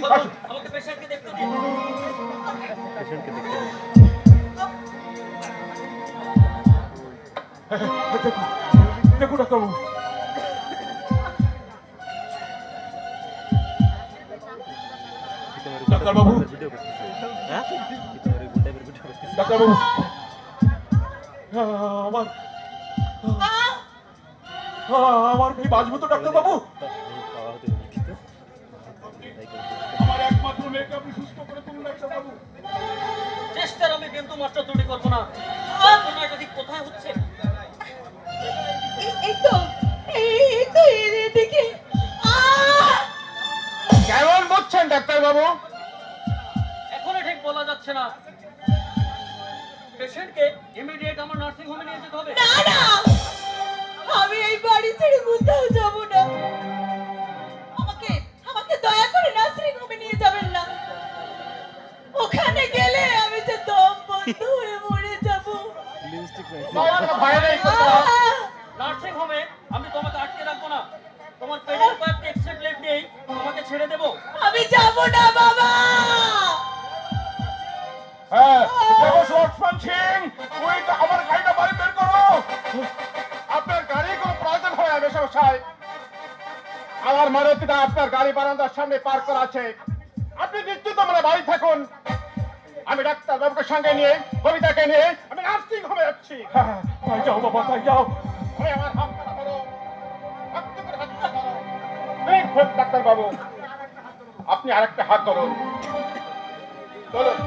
আমাকে পেশেন্টকে দেখতে দিন। পেশেন্টকে দেখতে দিন। দেখুন ডাক্তারবাবু, ডাক্তারবাবু, ডাক্তারবাবু, আমার আমার কি বাঁচবো তো ডাক্তারবাবু? আমার একমাত্র মেয়েকে আপনি সুস্থ করে তুলুন ডাক্তারবাবু। চেষ্টার আমি বিন্দু মাত্র ত্রুটি করবো না। এটা ঠিক কোথায় হচ্ছে? এই তো এদিকে। কেমন বুঝছেন ডাক্তারবাবু? এখনো ঠিক বলা যাচ্ছে না। পেশেন্টকে ইমিডিয়েট আমার নার্সিং হোমে নিয়ে যেতে হবে। না না, আমি এই বাড়ি ছেড়ে কোথাও যাব না। আমাকে আমাকে দয়া করে নার্সিং হোমে নিয়ে যাবেন না। ওখানে গেলে আমি যে দম বন্ধ হয়ে মরে যাব। নার্সিং হোমে আমি তোমাকে আটকে রাখবো না। তোমার পেটের কয়েকটা এক্সট্রা প্লেট নেই, তোমাকে ছেড়ে দেবো। আমি যাব না বাবা। হ্যাঁ, লক্ষ্মণ সিং, তুই তো আমার গাড়িটা বাড়ি বের করো। আপনার গাড়ি কোনো প্রয়োজন হয় না মশাই। আমার মারুতিটা আপনার গাড়ি বারান্দার সামনে পার্ক করা আছে। আপনি নিশ্চিত মানে বাড়ি থাকুন। আমি ডাক্তারবাবুকে সঙ্গে নিয়ে, কবিতাকে নিয়ে আমি নার্সিং হোমে যাচ্ছি। তাই যাও বাবা, তাই যাও। আমি আমার হাত ধরো, ডাক্তারবাবু, আপনি আরেকটা হাত ধরুন। চলুন।